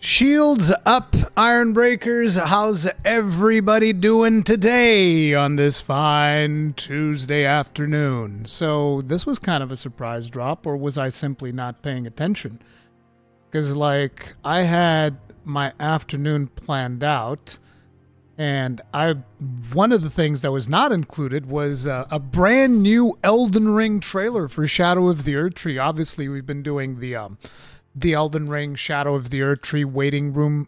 Shields up, Iron Breakers. How's everybody doing today on this fine Tuesday afternoon? So this was kind of a surprise drop, or was I simply not paying attention? Because, like, I had my afternoon planned out, and one of the things that was not included was a brand new Elden Ring trailer for Shadow of the Erdtree. Obviously, we've been doing the Elden Ring Shadow of the Erdtree waiting room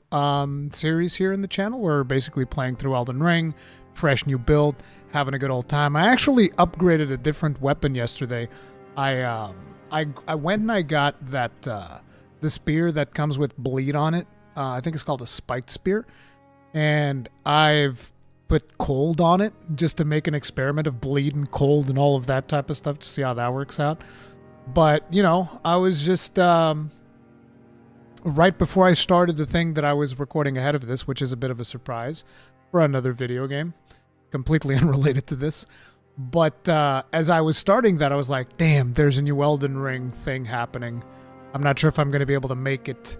series here in the channel. We're basically playing through Elden Ring, fresh new build, having a good old time. I actually upgraded a different weapon yesterday. I went and I got that the spear that comes with bleed on it. I think it's called a spiked spear, and I've put cold on it just to make an experiment of bleed and cold and all of that type of stuff to see how that works out. But you know, I was just right before I started the thing that I was recording ahead of this, which is a bit of a surprise for another video game, completely unrelated to this. But as I was starting that, I was like, damn, there's a new Elden Ring thing happening. I'm not sure if I'm going to be able to make it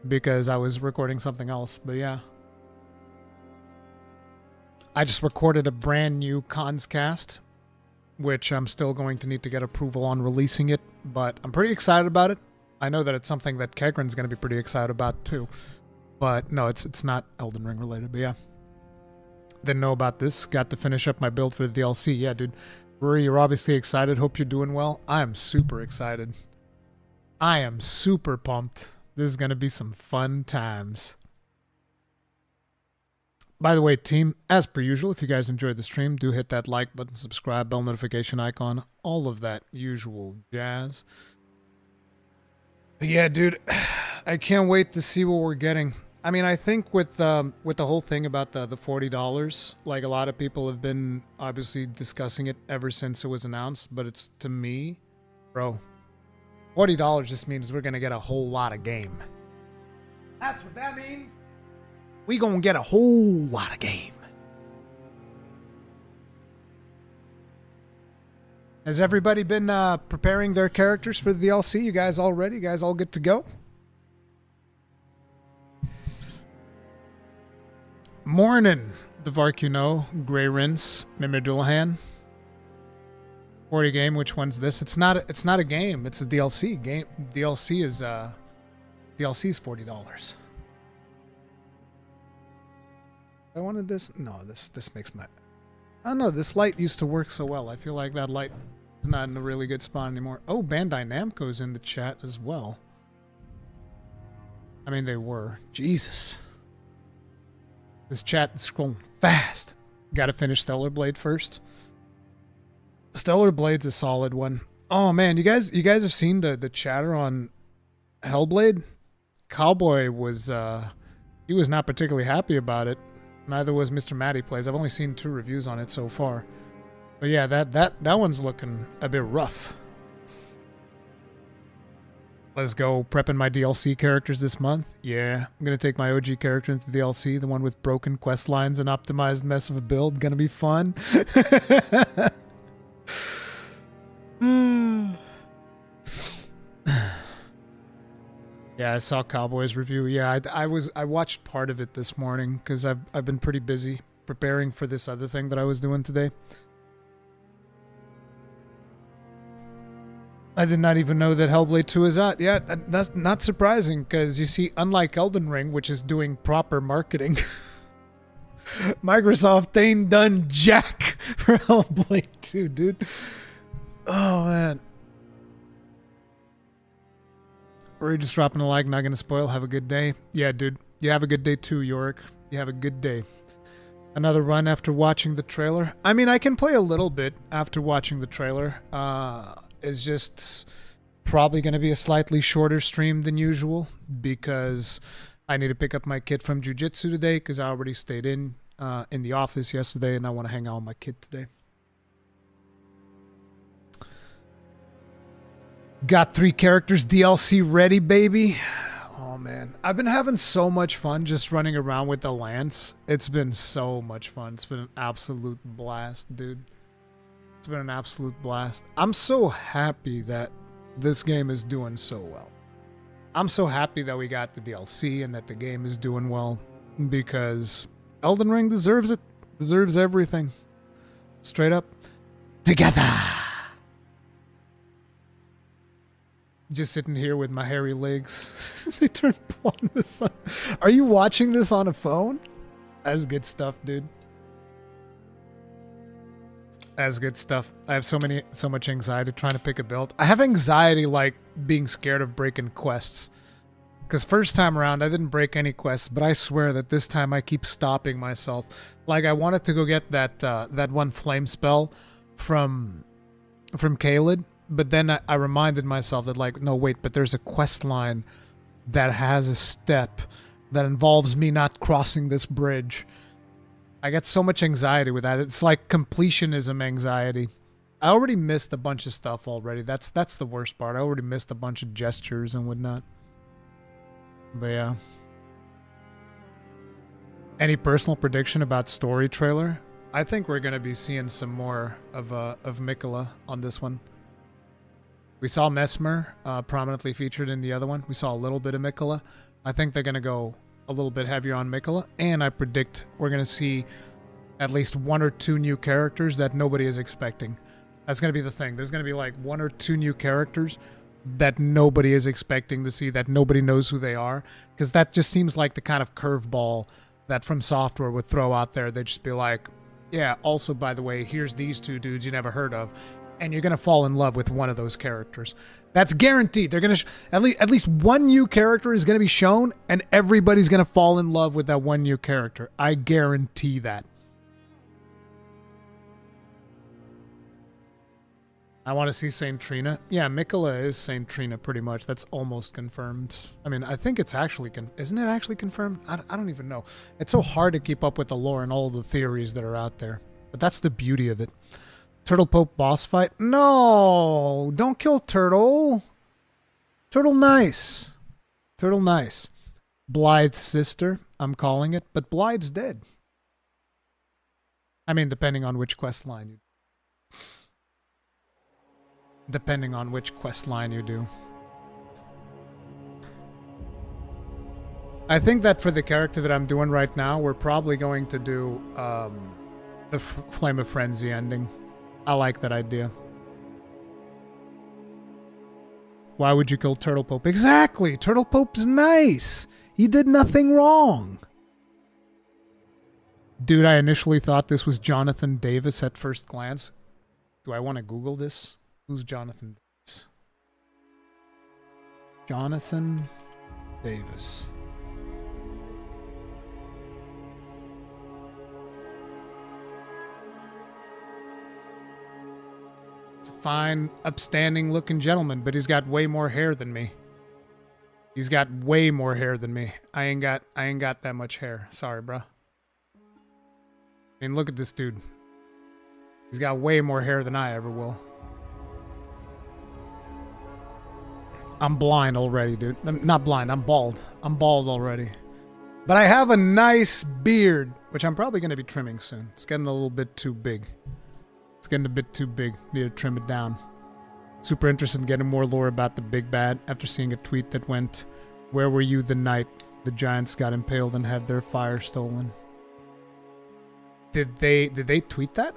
because I was recording something else, but yeah. I just recorded a brand new cons cast, which I'm still going to need to get approval on releasing it, but I'm pretty excited about it. I know that it's something that Kegren's going to be pretty excited about too. But no, it's not Elden Ring related, but yeah. Didn't know about this. Got to finish up my build for the DLC. Yeah, dude. Ruri, you're obviously excited. Hope you're doing well. I am super excited. I am super pumped. This is going to be some fun times. By the way, team, as per usual, if you guys enjoyed the stream, do hit that like button, subscribe, bell notification icon, all of that usual jazz. But yeah, dude, I can't wait to see what we're getting. I mean, I think with the whole thing about the $40, like a lot of people have been obviously discussing it ever since it was announced, but it's, to me, bro, $40 just means we're going to get a whole lot of game. That's what that means. We gonna get a whole lot of game. Has everybody been preparing their characters for the DLC? You guys all ready? You guys all good to go? Morning, Devarkuno, Grey Rinse, Mimir Dullahan. 40 game, which one's this? It's not a game, it's a DLC. DLC is $40. I wanted this. No, this makes my... I don't know, this light used to work so well. I feel like that light is not in a really good spot anymore. Oh, Bandai Namco's in the chat as well. I mean, they were. Jesus. This chat is scrolling fast. Gotta finish Stellar Blade first. Stellar Blade's a solid one. Oh man, you guys have seen the chatter on Hellblade? Cowboy was he was not particularly happy about it. Neither was Mr. Matty Plays. I've only seen 2 reviews on it so far. But yeah, that one's looking a bit rough. Let's go. Prepping my DLC characters this month. Yeah, I'm going to take my OG character into the DLC, the one with broken quest lines and optimized mess of a build. Gonna be fun. Yeah, I saw Cowboy's review. Yeah, I watched part of it this morning because I've been pretty busy preparing for this other thing that I was doing today. I did not even know that Hellblade 2 is out. Yeah, that's not surprising because you see, unlike Elden Ring, which is doing proper marketing, Microsoft ain't done jack for Hellblade 2, dude. Oh man. Or you're just dropping a like, not gonna spoil. Have a good day. Yeah, dude. You have a good day too, Yorick. You have a good day. Another run after watching the trailer. I mean, I can play a little bit after watching the trailer. It's just probably gonna be a slightly shorter stream than usual because I need to pick up my kid from jiu-jitsu today because I already stayed in the office yesterday and I want to hang out with my kid today. Got 3 characters DLC ready, baby. Oh man, I've been having so much fun just running around with the Lance. It's been so much fun. It's been an absolute blast, dude. It's been an absolute blast. I'm so happy that this game is doing so well. I'm so happy that we got the DLC and that the game is doing well, because Elden Ring deserves it. Deserves everything. Straight up. Together! Just sitting here with my hairy legs. They turn blonde in the sun. Are you watching this on a phone? That's good stuff, dude. That's good stuff. I have so much anxiety trying to pick a build. I have anxiety like being scared of breaking quests. Because first time around, I didn't break any quests, but I swear that this time I keep stopping myself. Like, I wanted to go get that one flame spell from Caelid, but then I reminded myself that, like, no, wait, but there's a quest line that has a step that involves me not crossing this bridge. I get so much anxiety with that. It's like completionism anxiety. I already missed a bunch of stuff already. That's the worst part. I already missed a bunch of gestures and whatnot. But yeah. Any personal prediction about story trailer? I think we're gonna be seeing some more of Mikola on this one. We saw Mesmer prominently featured in the other one. We saw a little bit of Mikola. I think they're gonna go a little bit heavier on Mikola, and I predict we're gonna see at least 1 or 2 new characters that nobody is expecting. That's gonna be the thing. There's gonna be like 1 or 2 new characters that nobody is expecting to see, that nobody knows who they are, because that just seems like the kind of curveball that From Software would throw out there. They'd just be like, yeah, also, by the way, here's these 2 dudes you never heard of, and you're going to fall in love with one of those characters. That's guaranteed. They're going to at least 1 new character is going to be shown, and everybody's going to fall in love with that 1 new character. I guarantee that. I want to see Saint Trina. Yeah, Mikola is Saint Trina pretty much. That's almost confirmed. I mean, I think it's actually... Isn't it actually confirmed? I don't even know. It's so hard to keep up with the lore and all the theories that are out there. But that's the beauty of it. Turtle Pope boss fight? No! Don't kill Turtle! Turtle nice. Turtle nice. Blythe's sister, I'm calling it. But Blythe's dead. I mean, depending on which quest line you... Depending on which quest line you do. I think that for the character that I'm doing right now, we're probably going to do the Flame of Frenzy ending. I like that idea. Why would you kill Turtle Pope? Exactly! Turtle Pope's nice! He did nothing wrong! Dude, I initially thought this was Jonathan Davis at first glance. Do I want to Google this? Who's Jonathan Davis? Jonathan Davis. It's a fine, upstanding looking gentleman, but he's got way more hair than me. He's got way more hair than me. I ain't got that much hair. Sorry, bro. I mean, look at this dude. He's got way more hair than I ever will. I'm blind already, dude. I'm not blind, I'm bald. I'm bald already. But I have a nice beard, which I'm probably going to be trimming soon. It's getting a little bit too big. It's getting a bit too big. Need to trim it down. Super interested in getting more lore about the big bad after seeing a tweet that went, "Where were you the night the giants got impaled and had their fire stolen?" Did they tweet that?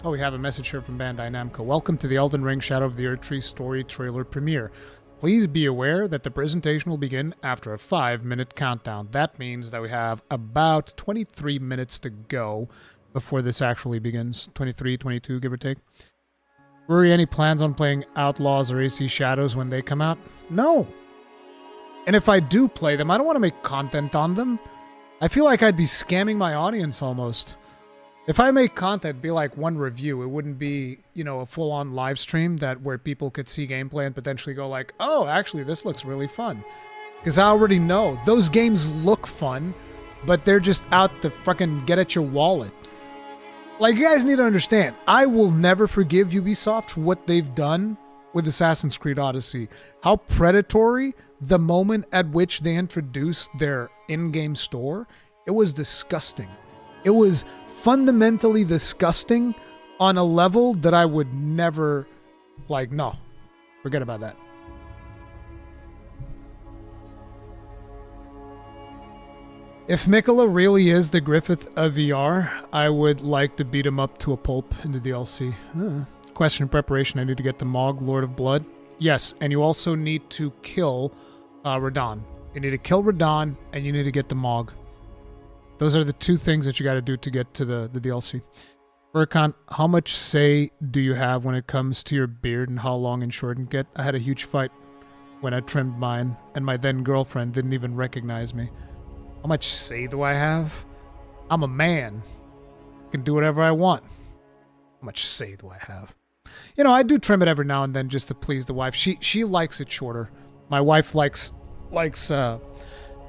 Oh, we have a message here from Bandai Namco. Welcome to the Elden Ring Shadow of the Erdtree story trailer premiere. Please be aware that the presentation will begin after a 5-minute countdown. That means that we have about 23 minutes to go before this actually begins. 23, 22, give or take. Ruri, any plans on playing Outlaws or AC Shadows when they come out? No. And if I do play them, I don't want to make content on them. I feel like I'd be scamming my audience almost. If I make content, it'd be like one review. It wouldn't be, you know, a full-on live stream where people could see gameplay and potentially go like, oh, actually, this looks really fun. Because I already know. Those games look fun, but they're just out to fucking get at your wallet. Like, you guys need to understand, I will never forgive Ubisoft for what they've done with Assassin's Creed Odyssey. How predatory the moment at which they introduced their in-game store, it was disgusting. It was fundamentally disgusting on a level that I would never, like, no. Forget about that. If Mikola really is the Griffith of VR, I would like to beat him up to a pulp in the DLC. Question preparation. I need to get the Mog, Lord of Blood. Yes, and you also need to kill Radahn. You need to kill Radahn, and you need to get the Mog. Those are the two things that you got to do to get to the DLC. Rurikhan, how much say do you have when it comes to your beard and how long and short it get? I had a huge fight when I trimmed mine, and my then girlfriend didn't even recognize me. How much say do I have? I'm a man. I can do whatever I want. How much say do I have? You know, I do trim it every now and then just to please the wife. She likes it shorter. My wife likes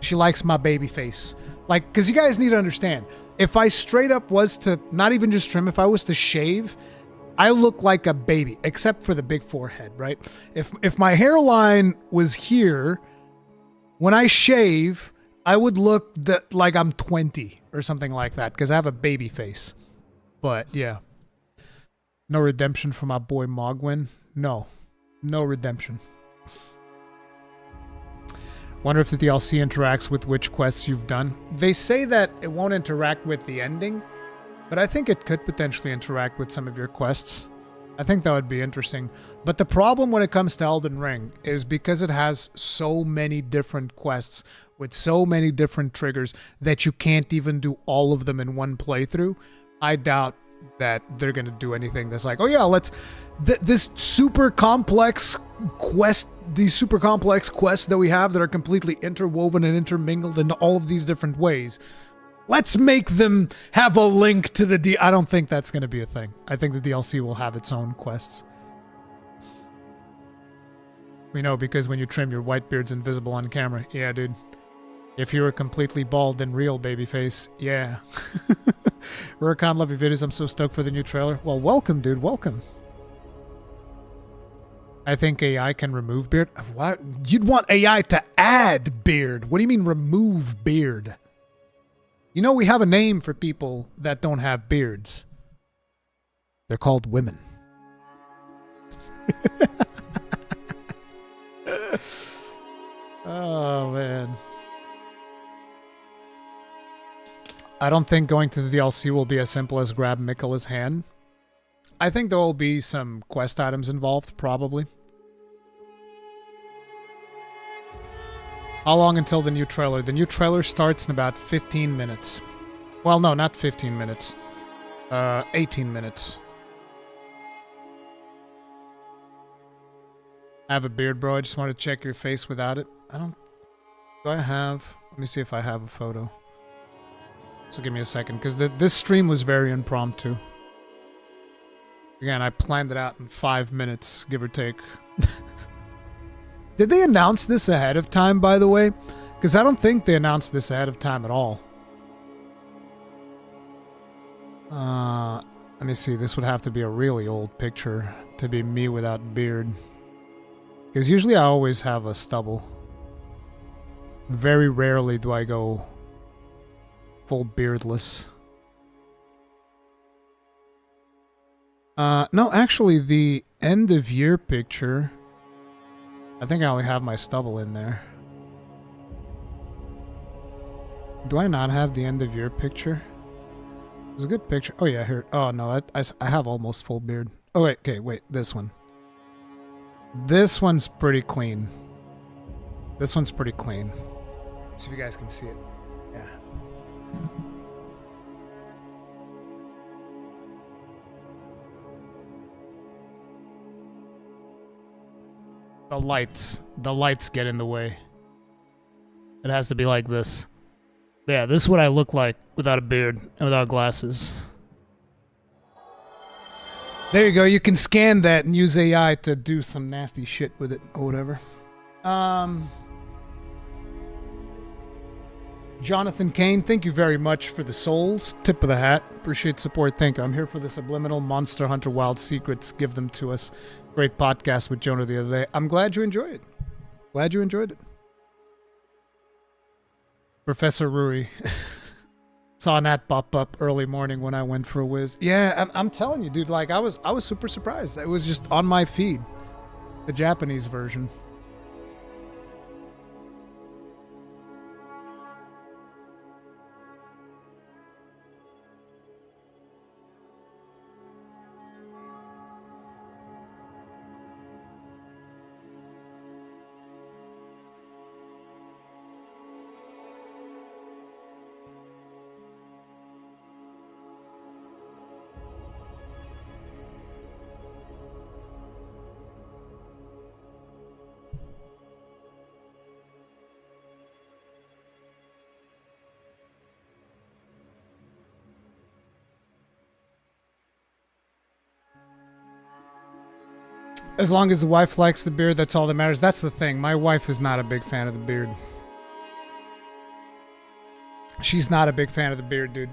she likes my baby face. Like, because you guys need to understand, if I straight up was to not even just trim, if I was to shave, I look like a baby, except for the big forehead, right? If my hairline was here, when I shave, I would look like I'm 20 or something like that because I have a baby face. But yeah. No redemption for my boy Mogwin? No. No redemption. Wonder if the DLC interacts with which quests you've done. They say that it won't interact with the ending, but I think it could potentially interact with some of your quests. I think that would be interesting. But the problem when it comes to Elden Ring is because it has so many different quests with so many different triggers that you can't even do all of them in one playthrough. I doubt that they're going to do anything that's like, oh yeah, let's... this super complex quest, these super complex quests that we have that are completely interwoven and intermingled in all of these different ways. Let's make them have a link to the I don't think that's going to be a thing. I think the DLC will have its own quests. We know because when you trim, your white beard's invisible on camera. Yeah, dude. If you were completely bald and real, babyface, yeah. Rurikhan, love your videos. I'm so stoked for the new trailer. Well, welcome, dude. Welcome. I think AI can remove beard. What? You'd want AI to add beard. What do you mean remove beard? You know we have a name for people that don't have beards. They're called women. Oh, man. I don't think going to the DLC will be as simple as grab Mikola's hand. I think there will be some quest items involved, probably. How long until the new trailer? The new trailer starts in about 15 minutes. Well, no, not 15 minutes. 18 minutes. I have a beard, bro. I just want to check your face without it. I don't... Do I have... Let me see if I have a photo. So give me a second, because this stream was very impromptu. Again, I planned it out in 5 minutes, give or take. Did they announce this ahead of time, by the way? Because I don't think they announced this ahead of time at all. Let me see. This would have to be a really old picture to be me without beard. Because usually I always have a stubble. Very rarely do I go full beardless. No, actually, the end of year picture... I think I only have my stubble in there. Do I not have the end of year picture? It was a good picture. Oh yeah, here. Oh no, I have almost full beard. Oh wait, okay, wait, this one. This one's pretty clean. This one's pretty clean. Let's see if you guys can see it. Yeah. The lights get in the way. It has to be like this. Yeah, this is what I look like without a beard and without glasses. There you go. You can scan that and use AI to do some nasty shit with it or whatever. Jonathan Kane, thank you very much for the souls. Tip of the hat. Appreciate support. Thank you. I'm here for the Subliminal Monster Hunter Wild Secrets. Give them to us. Great podcast with Jonah the other day. I'm glad you enjoyed it. Glad you enjoyed it. Professor Ruri. Saw that pop up early morning when I went for a whiz. Yeah, I'm telling you, dude, like I was super surprised. It was just on my feed. The Japanese version. As long as the wife likes the beard, that's all that matters. That's the thing. My wife is not a big fan of the beard. She's not a big fan of the beard, dude.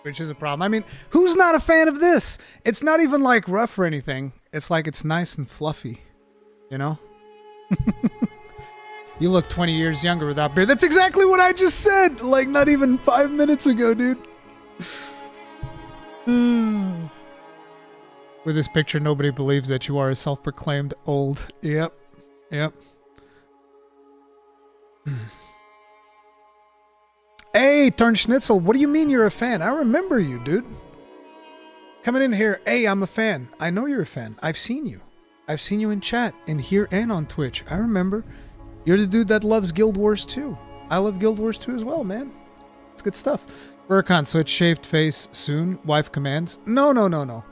Which is a problem. I mean, who's not a fan of this? It's not even like rough or anything. It's like it's nice and fluffy. You know? You look 20 years younger without beard. That's exactly what I just said! Like, not even 5 minutes ago, dude. With this picture, nobody believes that you are a self-proclaimed old. Yep. Yep. Hey, Turn Schnitzel, what do you mean you're a fan? I remember you, dude. Coming in here, hey, I'm a fan. I know you're a fan. I've seen you. I've seen you in chat, in here and on Twitch. I remember. You're the dude that loves Guild Wars 2. I love Guild Wars 2 as well, man. It's good stuff. Rurikhan, so it's shaved face soon? Wife commands? No.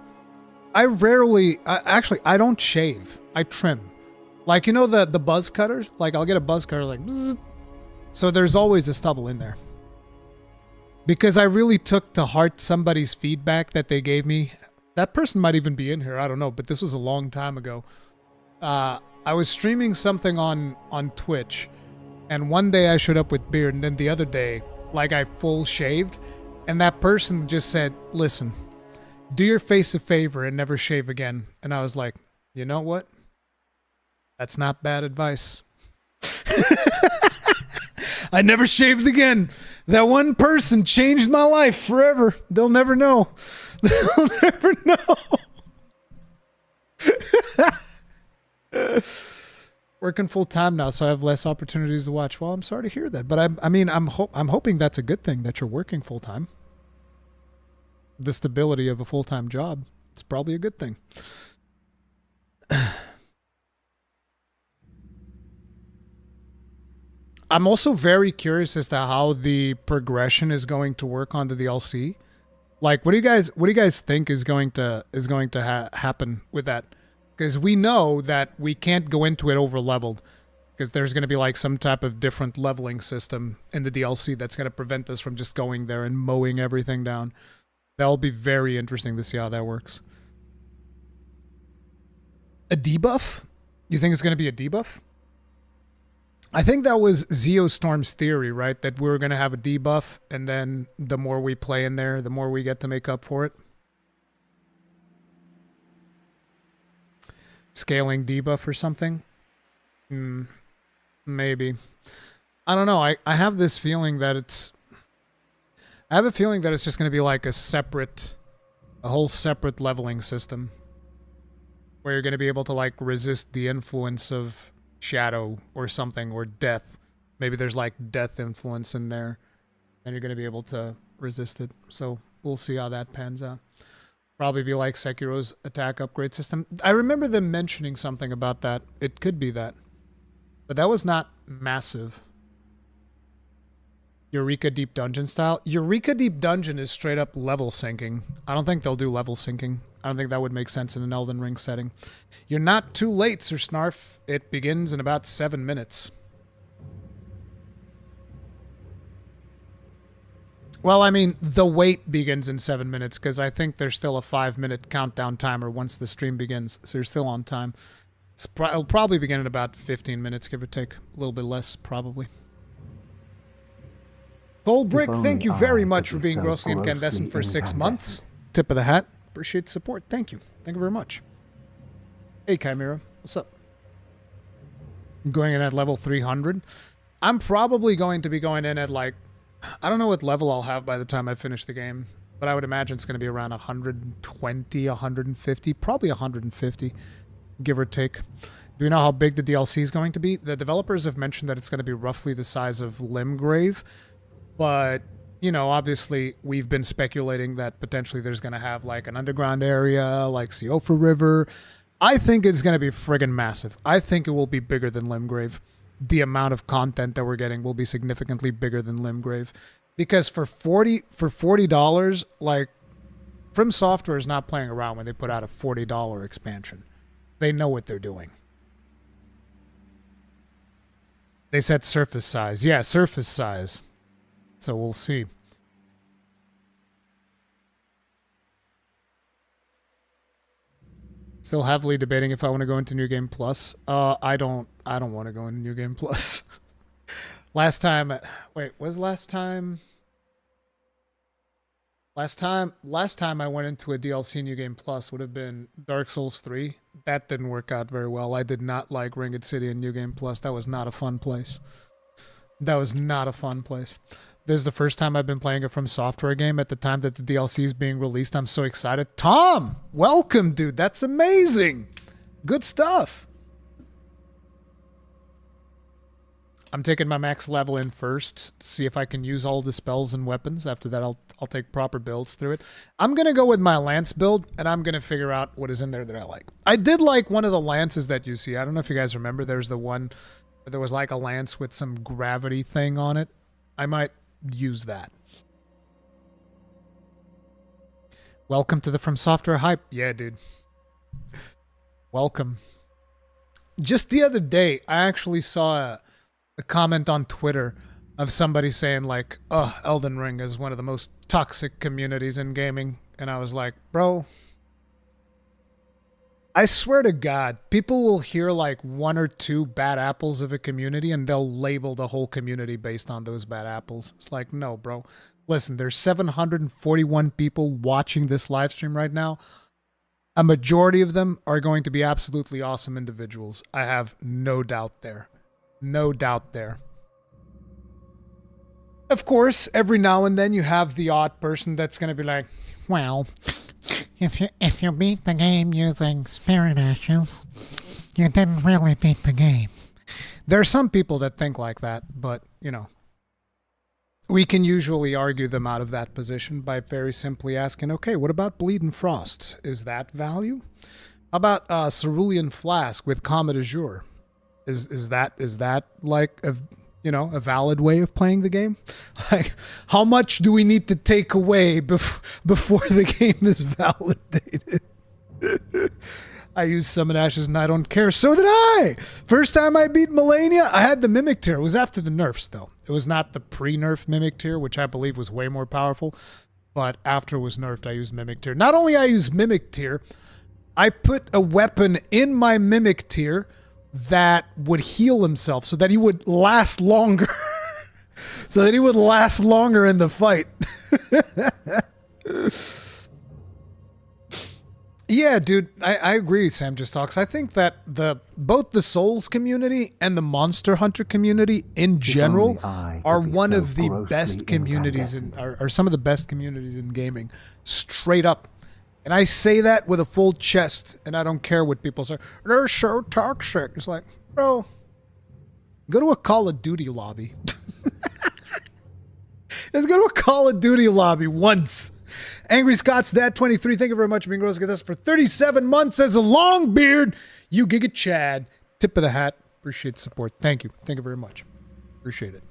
I rarely... actually, I don't shave. I trim. Like, you know the buzz cutters? Like, I'll get a buzz cutter, like... Bzz. So there's always a stubble in there. Because I really took to heart somebody's feedback that they gave me. That person might even be in here, I don't know, but this was a long time ago. I was streaming something on Twitch, and one day I showed up with beard, and then the other day, like, I full shaved, and that person just said, listen, do your face a favor and never shave again. And I was like, you know what? That's not bad advice. I never shaved again. That one person changed my life forever. They'll never know. They'll never know. Working full time now, so I have less opportunities to watch. Well, I'm sorry to hear that, but I'm hoping that's a good thing that you're working full time. The stability of a full time job, it's probably a good thing. I'm also very curious as to how the progression is going to work on the DLC. Like, what do you guys think is going to happen with that? Because we know that we can't go into it over leveled, because there's going to be like some type of different leveling system in the DLC that's going to prevent us from just going there and mowing everything down. That'll be very interesting to see how that works. A debuff? You think it's going to be a debuff? I think that was Zeostorm's theory, right? That we were going to have a debuff, and then the more we play in there, the more we get to make up for it. Scaling debuff or something? Maybe. I don't know. I have this feeling that it's... I have a feeling that it's just going to be like a whole separate leveling system. Where you're going to be able to like resist the influence of shadow or something, or death. Maybe there's like death influence in there. And you're going to be able to resist it. So we'll see how that pans out. Probably be like Sekiro's attack upgrade system. I remember them mentioning something about that. It could be that. But that was not massive. Eureka Deep Dungeon style? Eureka Deep Dungeon is straight up level syncing. I don't think they'll do level syncing. I don't think that would make sense in an Elden Ring setting. You're not too late, Sir Snarf. It begins in about 7 minutes. Well, I mean, the wait begins in 7 minutes, because I think there's still a 5-minute countdown timer once the stream begins, so you're still on time. It'll probably begin in about 15 minutes, give or take. A little bit less, probably. Cold Brick, thank you very much for being grossly incandescent for 6 months. Tip of the hat. Appreciate the support. Thank you. Thank you very much. Hey, Chimera. What's up? Going in at level 300. I'm probably going to be going in at like... I don't know what level I'll have by the time I finish the game, but I would imagine it's going to be around 120, 150, probably 150, give or take. Do we know how big the DLC is going to be? The developers have mentioned that it's going to be roughly the size of Limgrave, but, you know, obviously we've been speculating that potentially there's going to have like an underground area, like Siofa River. I think it's going to be friggin' massive. I think it will be bigger than Limgrave. The amount of content that we're getting will be significantly bigger than Limgrave, because for $40, like, From Software is not playing around when they put out a $40 expansion. They know what they're doing. They said surface size. Yeah, surface size. So we'll see. Still heavily debating if I want to go into New Game Plus. I don't want to go into New Game Plus. Last time, wait, was last time? Last time I went into a DLC New Game Plus would have been Dark Souls 3. That didn't work out very well. I did not like Ringed City and New Game Plus. That was not a fun place. That was not a fun place. This is the first time I've been playing a From Software game at the time that the DLC is being released. I'm so excited. Tom, welcome, dude. That's amazing. Good stuff. I'm taking my max level in first to see if I can use all the spells and weapons. After that, I'll take proper builds through it. I'm going to go with my lance build, and I'm going to figure out what is in there that I like. I did like one of the lances that you see. I don't know if you guys remember. There's the one where there was like a lance with some gravity thing on it. I might use that. Welcome to the From Software hype. Yeah, dude. Welcome. Just the other day, I actually saw a comment on Twitter of somebody saying like, oh, Elden Ring is one of the most toxic communities in gaming. And I was like, bro, I swear to God, people will hear like one or two bad apples of a community and they'll label the whole community based on those bad apples. It's like, no, bro. Listen, there's 741 people watching this live stream right now. A majority of them are going to be absolutely awesome individuals. I have no doubt there. No doubt there. Of course, every now and then you have the odd person that's going to be like, well, if you beat the game using Spirit Ashes, you didn't really beat the game. There are some people that think like that, but, you know, we can usually argue them out of that position by very simply asking, okay, what about Bleeding Frost? Is that value? How about Cerulean Flask with Comet Azure? Is that like a valid way of playing the game? Like, how much do we need to take away before the game is validated? I use Summon Ashes and I don't care. So did I. First time I beat Melania, I had the Mimic Tier. It was after the nerfs, though. It was not the pre-nerf Mimic Tier, which I believe was way more powerful. But after it was nerfed, I used Mimic Tier. Not only I used Mimic Tier, I put a weapon in my Mimic Tier that would heal himself so that he would last longer. So that he would last longer in the fight. Yeah, dude, I agree, Sam Just Talks. I think that both the Souls community and the Monster Hunter community in general are one of the best communities are some of the best communities in gaming. Straight up. And I say that with a full chest, and I don't care what people say. They're so toxic. It's like, bro, go to a Call of Duty lobby. Let's go to a Call of Duty lobby once. Angry Scott's Dad 23. Thank you very much for being gross. Get this for 37 months as a long beard. You Giga Chad. Tip of the hat. Appreciate the support. Thank you. Thank you very much. Appreciate it.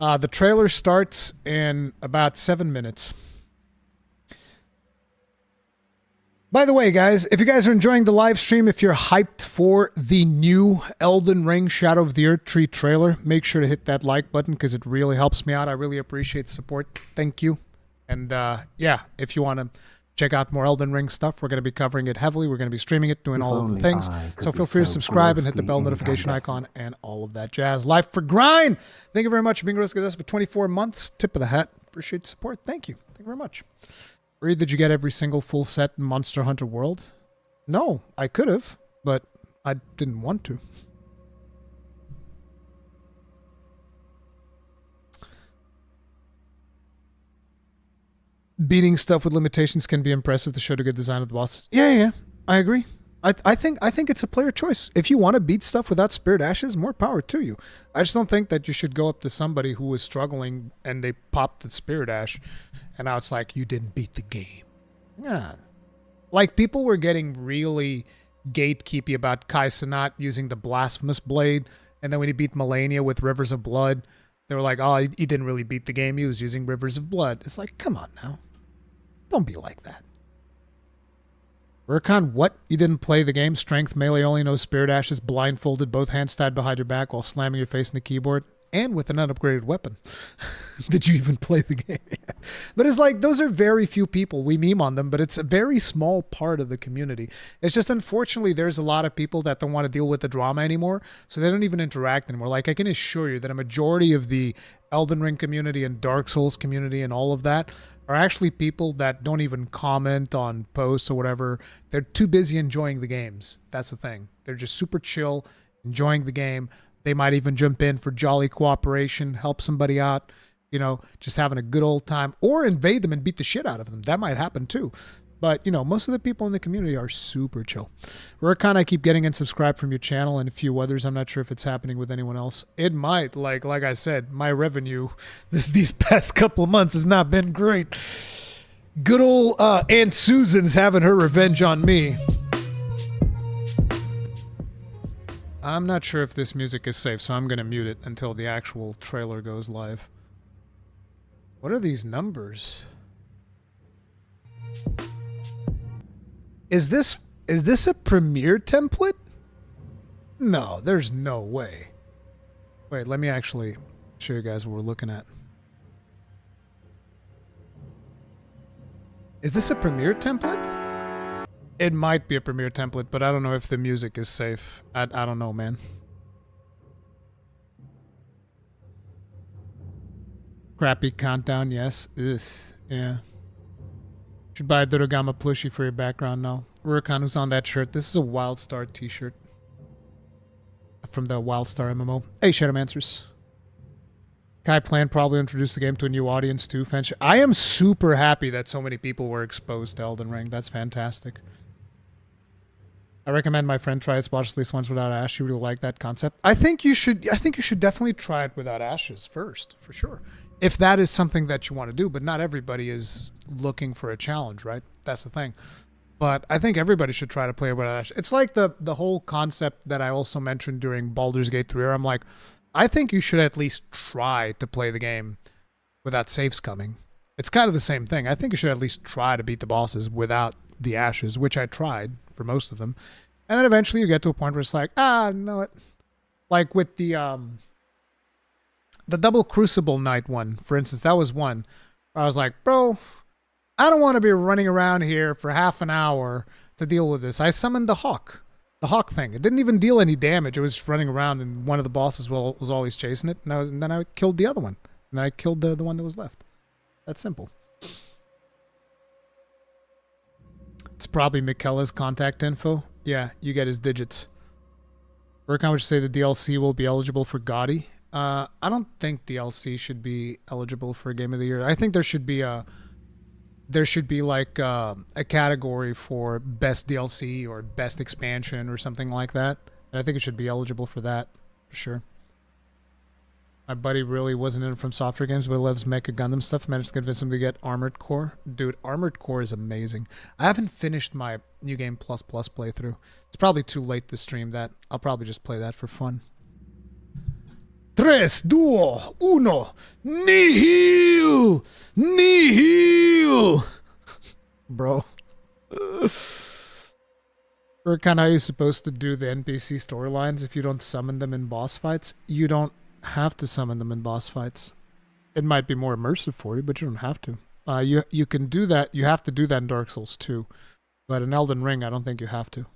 The trailer starts in about 7 minutes. By the way, guys, if you guys are enjoying the live stream, if you're hyped for the new Elden Ring Shadow of the Erdtree trailer, make sure to hit that like button because it really helps me out. I really appreciate the support. Thank you. And yeah, if you want to check out more Elden Ring stuff, we're going to be covering it heavily. We're going to be streaming it, doing all of the things. So feel free to subscribe and hit the bell notification icon and all of that jazz. Life for Grind. Thank you very much for being with us for 24 months. Tip of the hat. Appreciate the support. Thank you. Thank you very much. Reed, did you get every single full set in Monster Hunter World? No, I could have, but I didn't want to. Beating stuff with limitations can be impressive to show the good design of the bosses. Yeah, I agree. I think it's a player choice. If you want to beat stuff without Spirit Ashes, more power to you. I just don't think that you should go up to somebody who was struggling and they popped the Spirit Ash, and now it's like you didn't beat the game. Yeah, like people were getting really gatekeepy about Kai Cenat using the Blasphemous Blade, and then when he beat Melania with Rivers of Blood, they were like, oh, he didn't really beat the game. He was using Rivers of Blood. It's like, come on now. Don't be like that. Rurikhan, what? You didn't play the game? Strength, melee only, no Spirit Ashes, blindfolded, both hands tied behind your back while slamming your face in the keyboard? and with an unupgraded weapon. Did you even play the game? But it's like, those are very few people. We meme on them, but it's a very small part of the community. It's just, unfortunately, there's a lot of people that don't want to deal with the drama anymore, so they don't even interact anymore. Like, I can assure you that a majority of the Elden Ring community and Dark Souls community and all of that are actually people that don't even comment on posts or whatever. They're too busy enjoying the games. That's the thing. They're just super chill, enjoying the game. They might even jump in for jolly cooperation, help somebody out, you know, just having a good old time, or invade them and beat the shit out of them. That might happen too. But, you know, most of the people in the community are super chill. Rurikhan, I keep getting unsubscribed from your channel and a few others. I'm not sure if it's happening with anyone else. It might. Like I said, my revenue these past couple of months has not been great. Good old Aunt Susan's having her revenge on me. I'm not sure if this music is safe, so I'm going to mute it until the actual trailer goes live. What are these numbers? Is this a Premiere template? No, there's no way. Wait, let me actually show you guys what we're looking at. Is this a Premiere template? It might be a Premiere template, but I don't know if the music is safe. I don't know, man. Crappy countdown, yes. Ugh, yeah. Should buy a Dodogama plushie for your background now. Rurikhan, who's on that shirt? This is a Wildstar t-shirt. From the Wildstar MMO. Hey, Shadowmancers. Kai Plan probably introduced the game to a new audience too. I am super happy that so many people were exposed to Elden Ring. That's fantastic. I recommend my friend try it. Watch at least once without Ash. You really like that concept. I think you should definitely try it without Ashes first, for sure. If that is something that you want to do, but not everybody is looking for a challenge, right? That's the thing. But I think everybody should try to play it without Ashes. It's like the whole concept that I also mentioned during Baldur's Gate 3. I'm like, I think you should at least try to play the game without saves coming. It's kind of the same thing. I think you should at least try to beat the bosses without the Ashes, which I tried for most of them. And then eventually you get to a point where it's like, no, it. Like with the double Crucible Knight one, for instance, that was one where I was like, bro, I don't want to be running around here for half an hour to deal with this. I summoned the Hawk thing. It didn't even deal any damage. It was running around and one of the bosses was always chasing it. And then I killed the other one. And then I killed the one that was left. That's simple. It's probably Michaela's contact info. Yeah, you get his digits. Rurikhan would say the DLC will be eligible for GOTY. I don't think DLC should be eligible for Game of the Year. I think there should be like a category for best DLC or best expansion or something like that. And I think it should be eligible for that, for sure. My buddy really wasn't in from software games, but loves Mecha Gundam stuff. Managed to convince him to get Armored Core. Dude, Armored Core is amazing. I haven't finished my New Game Plus playthrough. It's probably too late to stream that. I'll probably just play that for fun. Tres, duo, uno, nihil! Nihil! Bro. Rurikhan, how are you supposed to do the NPC storylines if you don't summon them in boss fights? You don't have to summon them in boss fights. It might be more immersive for you, but you don't have to. You can do that. You have to do that in Dark Souls 2. But in Elden Ring, I don't think you have to.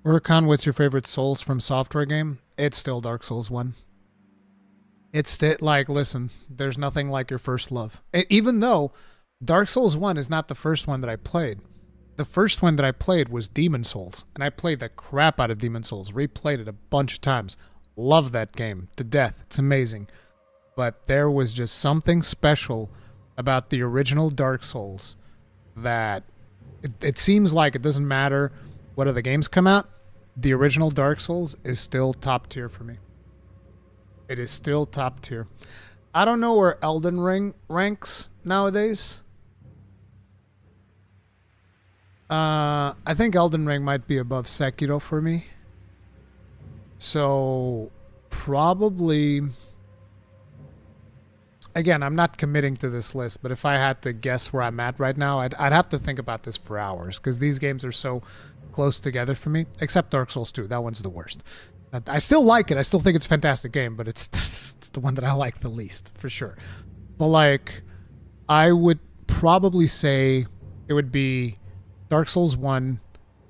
Rurikhan, what's your favorite Souls from software game? It's still Dark Souls 1. It's still, like, listen, there's nothing like your first love. Even though Dark Souls 1 is not the first one that I played. The first one that I played was Demon Souls, and I played the crap out of Demon Souls, replayed it a bunch of times. Love that game to death. It's amazing. But there was just something special about the original Dark Souls that it seems like it doesn't matter what other games come out. The original Dark Souls is still top tier for me. It is still top tier. I don't know where Elden Ring ranks nowadays. I think Elden Ring might be above Sekiro for me. So, probably again, I'm not committing to this list, but if I had to guess where I'm at right now, I'd have to think about this for hours because these games are so close together for me. Except Dark Souls 2, that one's the worst. I still like it. I still think it's a fantastic game, but it's it's the one that I like the least for sure. But like, I would probably say it would be Dark Souls 1,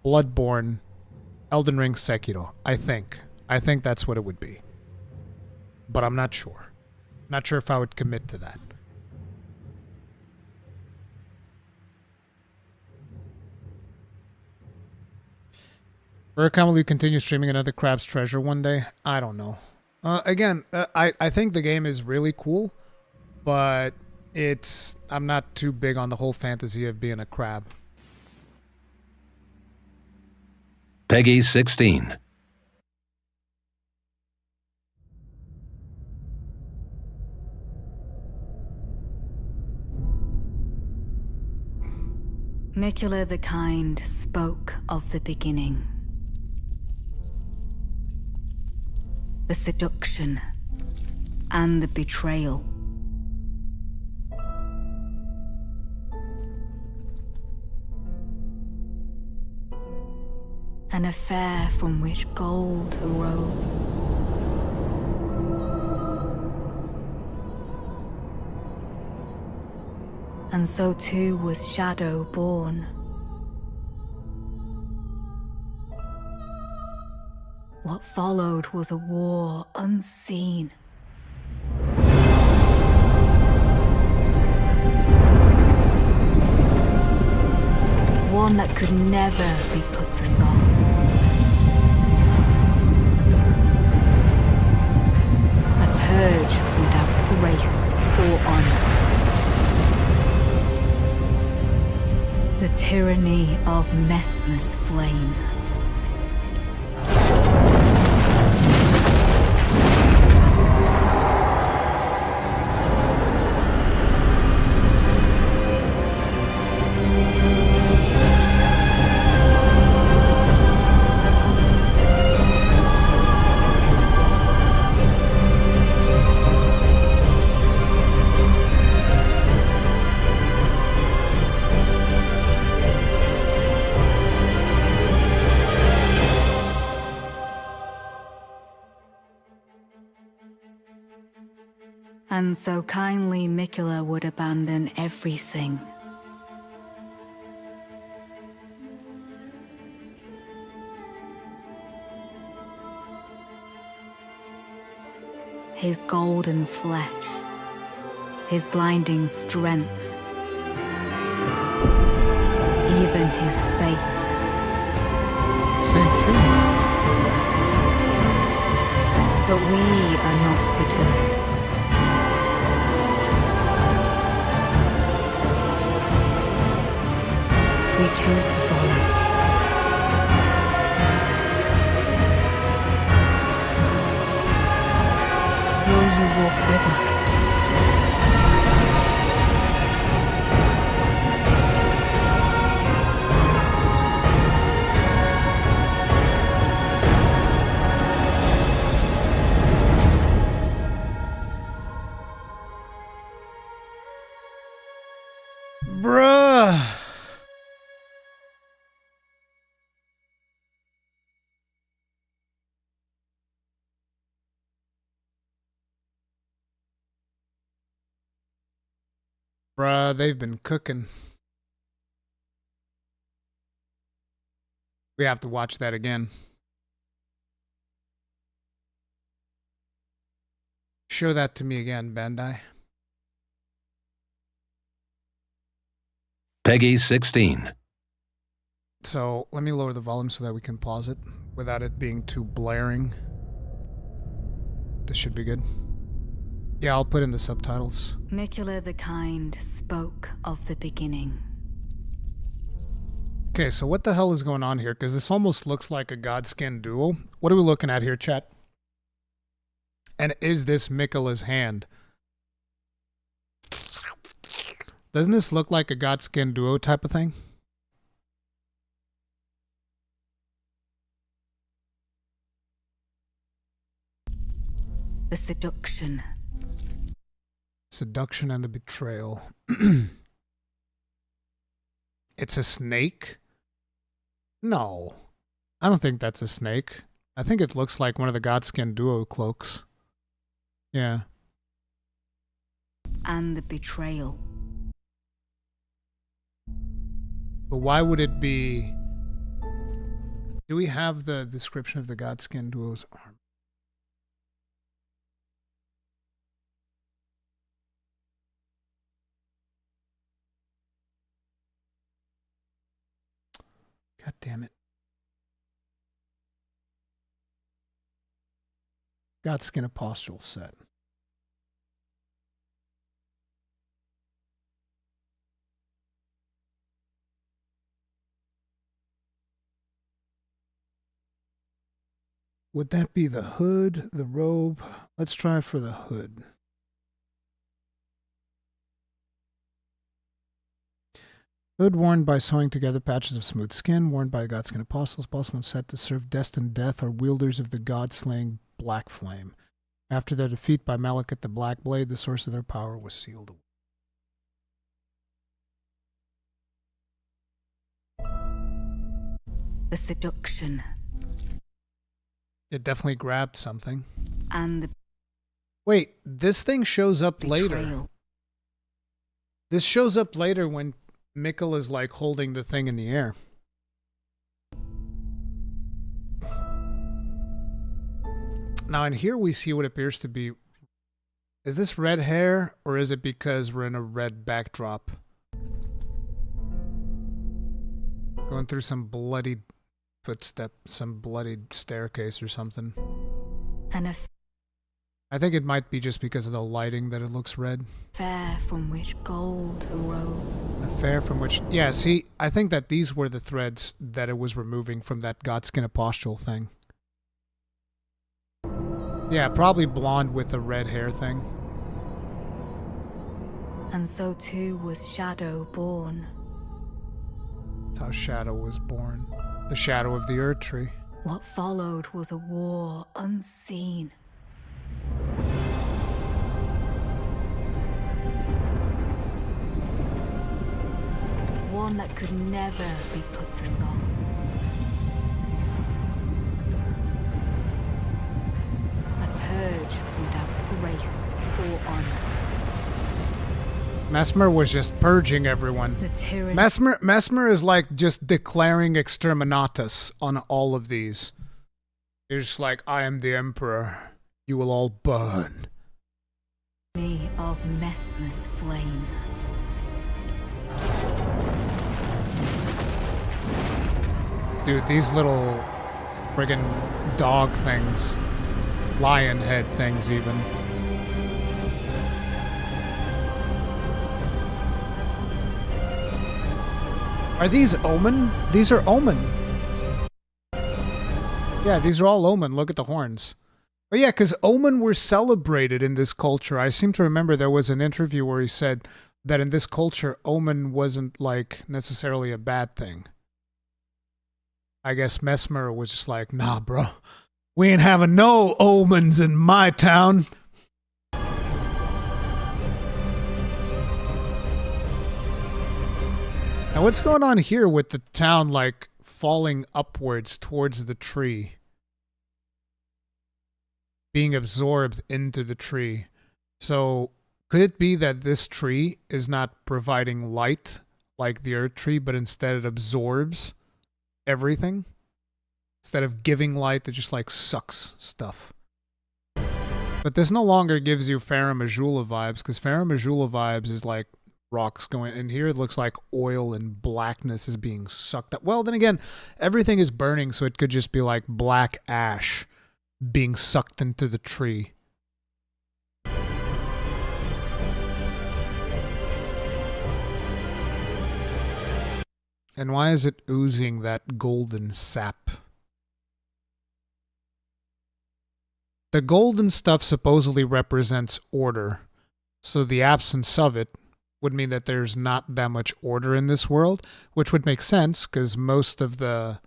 Bloodborne, Elden Ring, Sekiro. I think that's what it would be. But I'm not sure. Not sure if I would commit to that. Rurikhan, will you continue streaming another Crab's Treasure one day? I don't know. I think the game is really cool, but I'm not too big on the whole fantasy of being a crab. Peggy 16. Mikula the Kind spoke of the beginning. The seduction and the betrayal. An affair from which gold arose. And so too was Shadow born. What followed was a war unseen. One that could never be put to song. A purge without grace or honor. The tyranny of Messmer's flame. And so kindly Mikula would abandon everything. His golden flesh, his blinding strength, even his fate. Same true. But we are not deterred. We choose to follow. Will you walk with us? Bruh. Bruh, they've been cooking. We have to watch that again. Show that to me again, Bandai. Peggy 16. So let me lower the volume so that we can pause it without it being too blaring. This should be good. Yeah, I'll put in the subtitles. Mikula the Kind spoke of the beginning. Okay, so what the hell is going on here? Because this almost looks like a Godskin duel. What are we looking at here, chat? And is this Mikula's hand? Doesn't this look like a Godskin duo type of thing? The seduction Seduction and the betrayal. It's a snake? No. I don't think that's a snake. I think it looks like one of the Godskin duo cloaks. Yeah. And the betrayal. But why would it be... Do we have the description of the Godskin duo's armor? God damn it. Godskin Apostle set. Would that be the hood, the robe? Let's try for the hood. Hood worn by sewing together patches of smooth skin, worn by the Godskin Apostles, possible set to serve destined death, are wielders of the god-slaying Black Flame. After their defeat by Malekith the Black Blade, the source of their power was sealed away. The seduction. It definitely grabbed something. And the Wait, this thing shows up later. betrayal. This shows up later when Mikkel is like holding the thing in the air. Now in here we see what appears to be... Is this red hair or is it because we're in a red backdrop? Going through some bloody footstep, some bloody staircase or something. An I think it might be just because of the lighting that it looks red. affair from which gold arose. An affair from which... Yeah, see, I think that these were the threads that it was removing from that Godskin Apostle thing. Yeah, probably blonde with the red hair thing. And so too was Shadow born. That's how Shadow was born. The shadow of the Erdtree. What followed was a war unseen. One that could never be put to song. A purge without grace or honor. Mesmer was just purging everyone. The tyranny. Mesmer is like just declaring exterminatus on all of these. He's just like, I am the Emperor. You will all burn. Of Mesmer's flame. Dude, these little friggin' dog things. Lion head things even. Are these Omen? These are Omen. Yeah, these are all Omen. Look at the horns. Oh yeah, because Omen were celebrated in this culture. I seem to remember there was an interview where he said that in this culture, Omen wasn't like necessarily a bad thing. I guess Mesmer was just like, nah, bro. We ain't having no omens in my town. Now what's going on here with the town like falling upwards towards the tree? Being absorbed into the tree. So could it be that this tree is not providing light like the Erdtree, but instead it absorbs everything? Instead of giving light, it just like sucks stuff. But this no longer gives you Farum Azula vibes, because Farum Azula vibes is like rocks going, and here it looks like oil and blackness is being sucked up. Well, then again, everything is burning, so it could just be like black ash being sucked into the tree. And why is it oozing that golden sap? The golden stuff supposedly represents order, so the absence of it would mean that there's not that much order in this world, which would make sense, because most of the...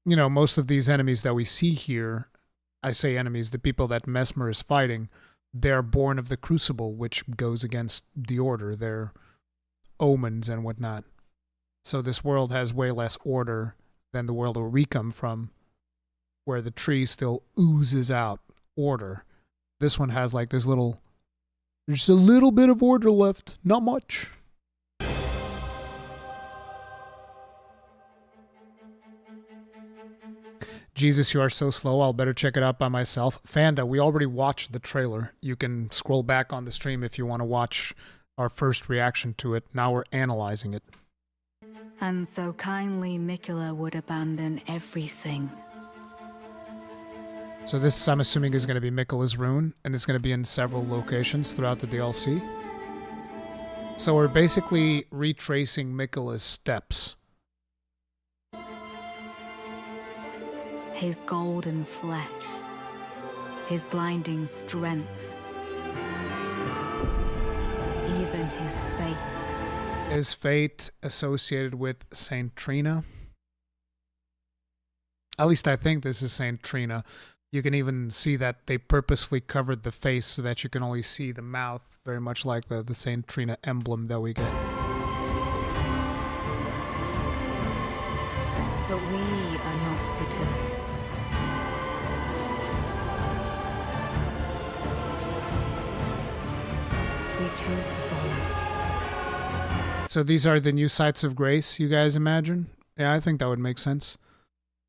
You know, most of these enemies that we see here, I say enemies, the people that Mesmer is fighting, they're born of the crucible, which goes against the order, their omens and whatnot. So this world has way less order than the world where we come from, where the tree still oozes out order. This one has like this little, just a little bit of order left, not much. Jesus, you are so slow. I'll better check it out by myself. Fanda, we already watched the trailer. You can scroll back on the stream if you want to watch our first reaction to it. Now we're analyzing it. And so kindly Mikula would abandon everything. So this, I'm assuming, is going to be Mikula's rune, and it's going to be in several locations throughout the DLC. So we're basically retracing Mikula's steps. His golden flesh, his blinding strength, even his fate. Is fate associated with Saint Trina? At least I think this is Saint Trina. You can even see that they purposefully covered the face so that you can only see the mouth, very much like the Saint Trina emblem that we get. But we are not deterred. We choose to follow. So these are the new sites of grace, you guys imagine? Yeah, I think that would make sense.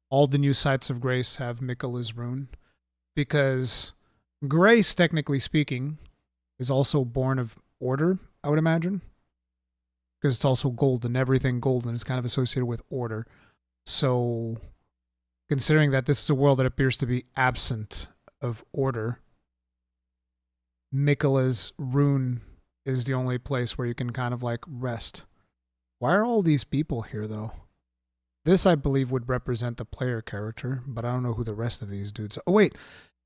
All the new sites of grace have Mikula's rune. Because grace, technically speaking, is also born of order, I would imagine. Because it's also golden. Everything golden is kind of associated with order. So, considering that this is a world that appears to be absent of order, Mikula's rune is the only place where you can kind of like rest. Why are all these people here though? This I believe would represent the player character, but I don't know who the rest of these dudes are. Oh wait,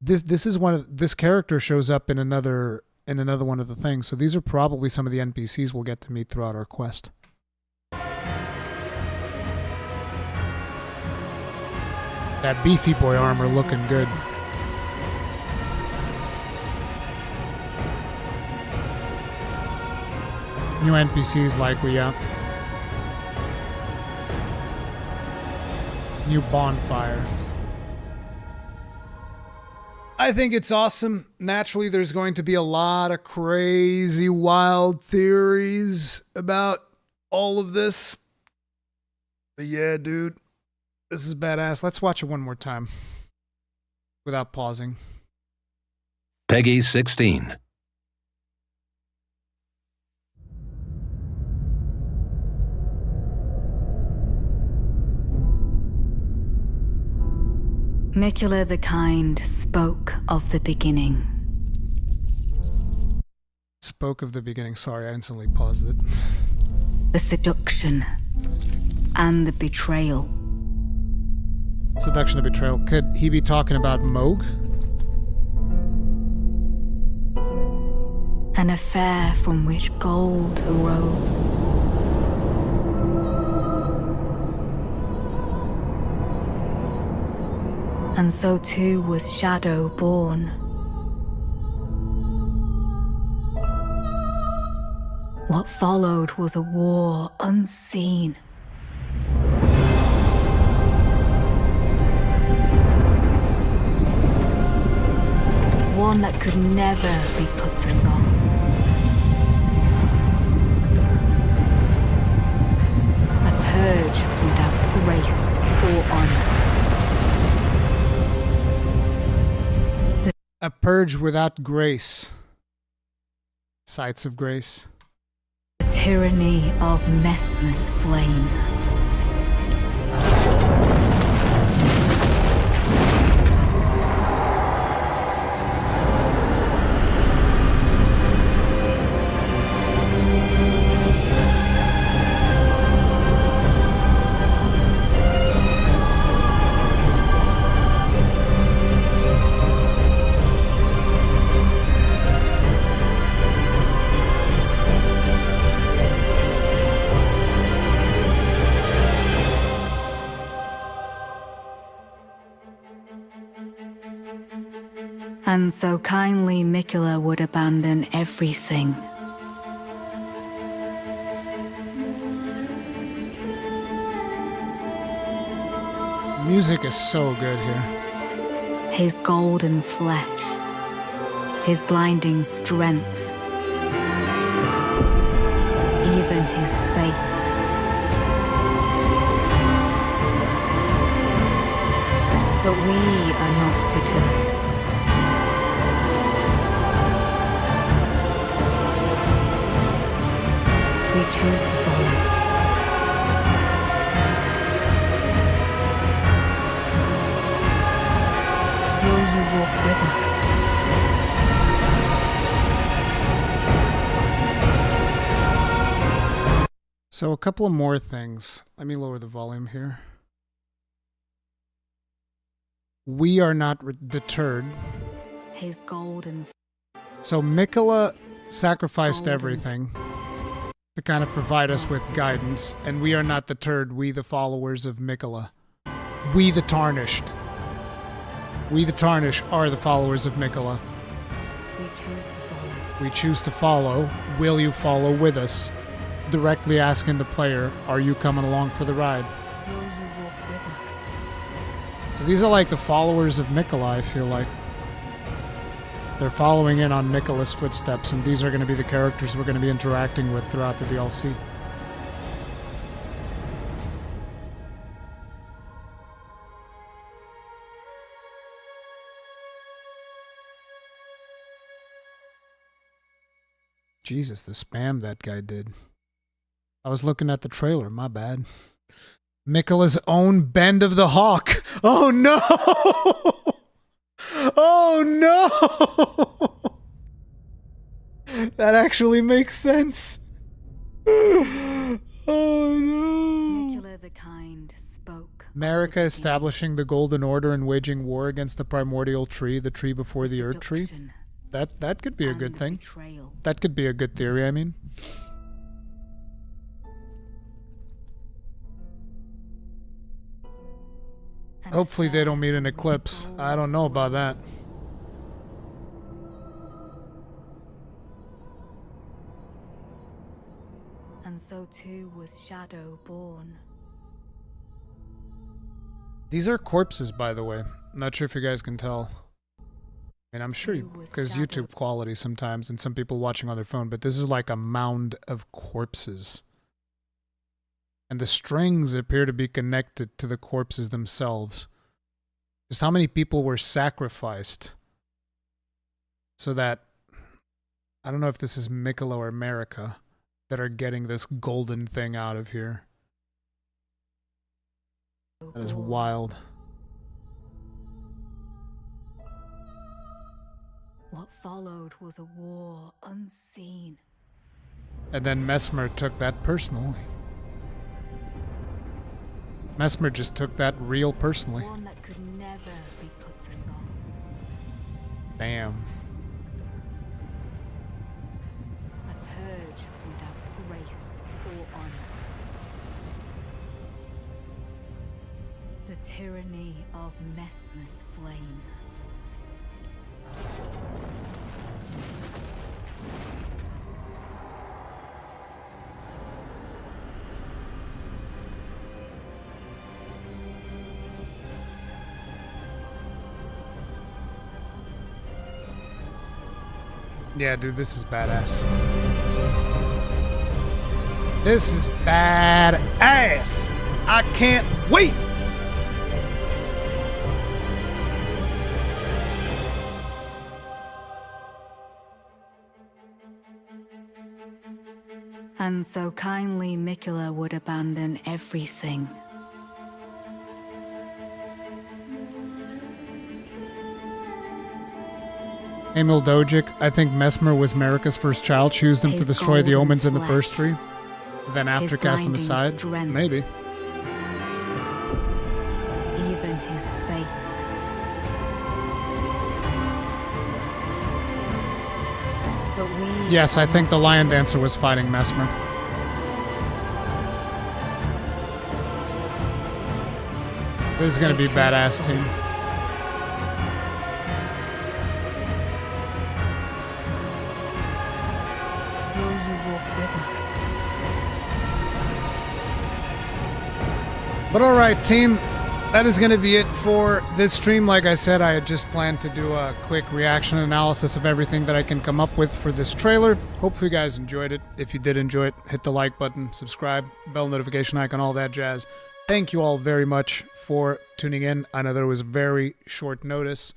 this is one of this character shows up in another one of the things. So these are probably some of the NPCs we'll get to meet throughout our quest. That beefy boy armor looking good. New NPCs likely, yeah. New bonfire. I think it's awesome. Naturally, there's going to be a lot of crazy, wild theories about all of this. But yeah, dude, this is badass. Let's watch it one more time without pausing. Peggy 16. Mikula the Kind spoke of the beginning. Spoke of the beginning. Sorry, I instantly paused it. The seduction and the betrayal. Seduction and betrayal. Could he be talking about Moog? An affair from which gold arose. And so too was Shadow born. What followed was a war unseen. One that could never be put to song. A purge without grace or honor. A purge without grace. Sites of grace. The tyranny of Mesmer's flame. And so kindly Mikula would abandon everything. Music is so good here. His golden flesh, his blinding strength, even his fate. But we are not deterred. We choose to follow. Will you walk with us? So a couple of more things. Let me lower the volume here. We are not deterred. His golden. So Mikula sacrificed everything to kind of provide us with guidance, and we are not deterred, we the followers of Mikula. We the Tarnished. We the Tarnished are the followers of Mikula. We choose to follow. We choose to follow. Will you follow with us? Directly asking the player, are you coming along for the ride? Will you walk with us? So these are like the followers of Mikula, I feel like. They're following in on Mikula's footsteps, and these are going to be the characters we're going to be interacting with throughout the DLC. Jesus, the spam that guy did. I was looking at the trailer, my bad. Mikula's own Bend of the Hawk. Oh no! Oh no! That actually makes sense. Oh no! Mikula the kind spoke. America establishing the Golden Order and waging war against the primordial tree, the tree before the Erdtree. That could be a good thing. Betrayal. That could be a good theory, I mean. Hopefully they don't meet an eclipse. I don't know about that. And so too was Shadow born. These are corpses, by the way. I'm not sure if you guys can tell. I mean, I'm sure because YouTube quality sometimes and some people watching on their phone, but this is like a mound of corpses. And the strings appear to be connected to the corpses themselves. Just how many people were sacrificed so that, I don't know if this is Mikula or America, that are getting this golden thing out of here. That is wild. What followed was a war unseen. And then Mesmer took that personally. Mesmer just took that real personally. One that could never be put to song. Damn. A purge without grace or honor. The tyranny of Mesmer's flame. Yeah, dude, this is badass. This is badass. I can't wait. And so kindly Mikula would abandon everything. Emil Dojic, I think Mesmer was Marika's first child. She used him to His destroy the golden omens in the flesh. first tree. Then after His cast them blinding aside. strength. Maybe. Even his fate. But we Yes, I are think the not Lion deterred. Dancer was fighting Mesmer. This is gonna be badass, team. with us. But alright, team, that is going to be it for this stream. Like I said, I had just planned to do a quick reaction analysis of everything that I can come up with for this trailer. Hopefully you guys enjoyed it. If you did enjoy it, hit the like button, subscribe, bell notification icon, all that jazz. Thank you all very much for tuning in. I know there was very short notice.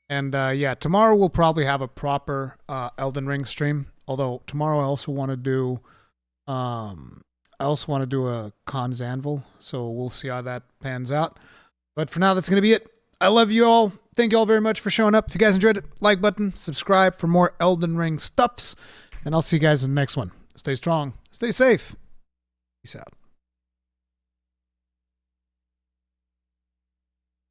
And yeah, tomorrow we'll probably have a proper Elden Ring stream. Although tomorrow I also want to do a Khan's Anvil, so we'll see how that pans out. But for now, that's going to be it. I love you all. Thank you all very much for showing up. If you guys enjoyed it, like button, subscribe for more Elden Ring stuffs, and I'll see you guys in the next one. Stay strong, stay safe. Peace out.